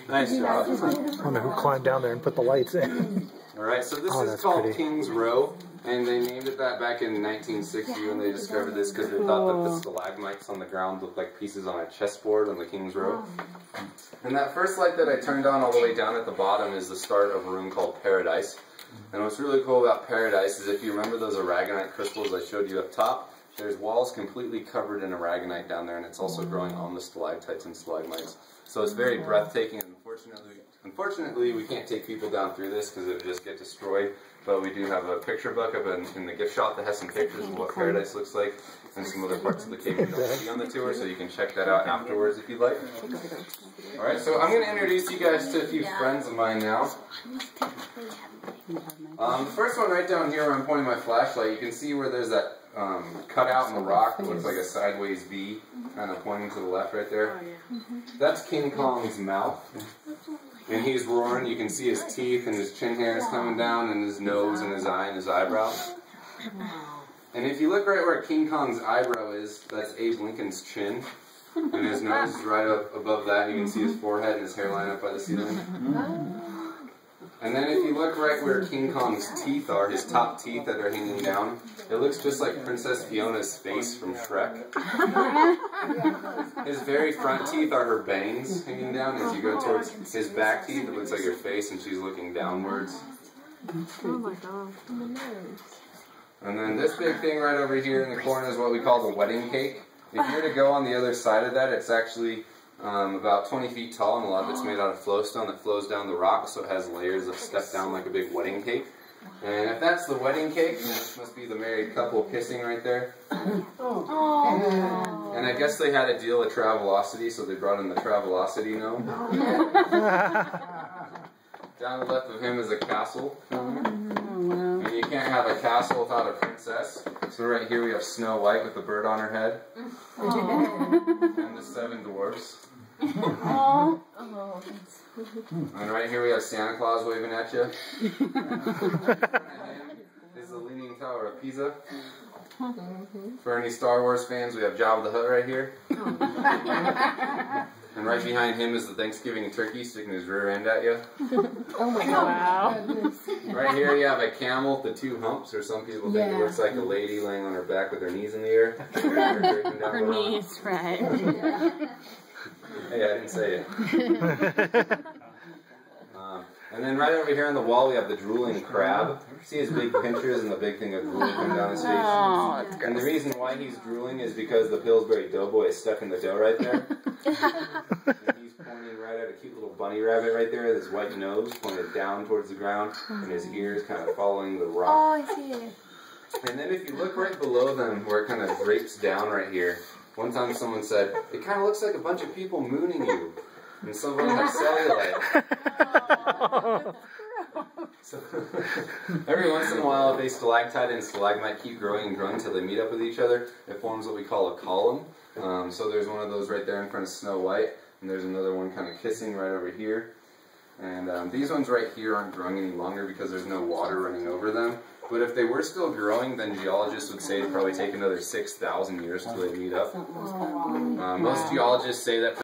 Nice job. I don't know who climbed down there and put the lights in. Alright, so this is called pretty. King's Row, and they named it that back in 1960 when they discovered this because they thought that the stalagmites on the ground looked like pieces on a chessboard on the King's Row. And that first light that I turned on all the way down at the bottom is the start of a room called Paradise. And what's really cool about Paradise is if you remember those aragonite crystals I showed you up top, there's walls completely covered in aragonite down there, and it's also growing on the stalactites and stalagmites. So it's very breathtaking, and unfortunately we can't take people down through this because it would just get destroyed. But we do have a picture book in the gift shop that has some pictures of what Paradise looks like and some other parts of the cave you don't see on the tour, so you can check that out afterwards if you'd like. Alright, so I'm going to introduce you guys to a few friends of mine now. The first one right down here where I'm pointing my flashlight, you can see where there's that cutout in the rock that looks like a sideways V, kind of pointing to the left right there. That's King Kong's mouth. And he's roaring. You can see his teeth and his chin hairs coming down, and his nose and his eye and his eyebrow. And if you look right where King Kong's eyebrow is, that's Abe Lincoln's chin. And his nose is right up above that. You can see his forehead and his hairline up by the ceiling. And then if you look right where King Kong's teeth are, his top teeth that are hanging down, it looks just like Princess Fiona's face from Shrek. His very front teeth are her bangs hanging down. As you go towards his back teeth, it looks like her face and she's looking downwards. Oh my god. And then this big thing right over here in the corner is what we call the wedding cake. If you were to go on the other side of that, it's actually about 20 feet tall, and a lot of it's made out of flowstone that flows down the rock, so it has layers of step down like a big wedding cake. And if that's the wedding cake, then this must be the married couple kissing right there. And I guess they had a deal with Travelocity, so they brought in the Travelocity gnome. Down the left of him is a castle. And you can't have a castle without a princess. So right here we have Snow White with the bird on her head. And the 7 dwarfs. And right here we have Santa Claus waving at you. This is the Leaning Tower of Pisa. For any Star Wars fans, we have Jabba the Hutt right here. And right behind him is the Thanksgiving turkey sticking his rear end at you. Oh my god. Wow. Right here you have a camel with the 2 humps, or some people think it looks like a lady laying on her back with her knees in the air. Her knees, right. Hey, I didn't say it. And then right over here on the wall we have the drooling crab. See his big pinchers and the big thing of drooling coming down his face? Oh, and the reason why he's drooling is because the Pillsbury Doughboy is stuck in the dough right there. And he's pointing right at a cute little bunny rabbit right there with his white nose pointed down towards the ground and his ears kind of following the rock. Oh, I see it. And then if you look right below them where it kind of drapes down right here, one time someone said, it kind of looks like a bunch of people mooning you. And some of them have cellulite. So, every once in a while, if a stalactite and stalagmite keep growing and growing until they meet up with each other, it forms what we call a column. So there's one of those right there in front of Snow White, and there's another one kind of kissing right over here. And these ones right here aren't growing any longer because there's no water running over them. But if they were still growing, then geologists would say it'd probably take another 6,000 years till they meet up. Most geologists say that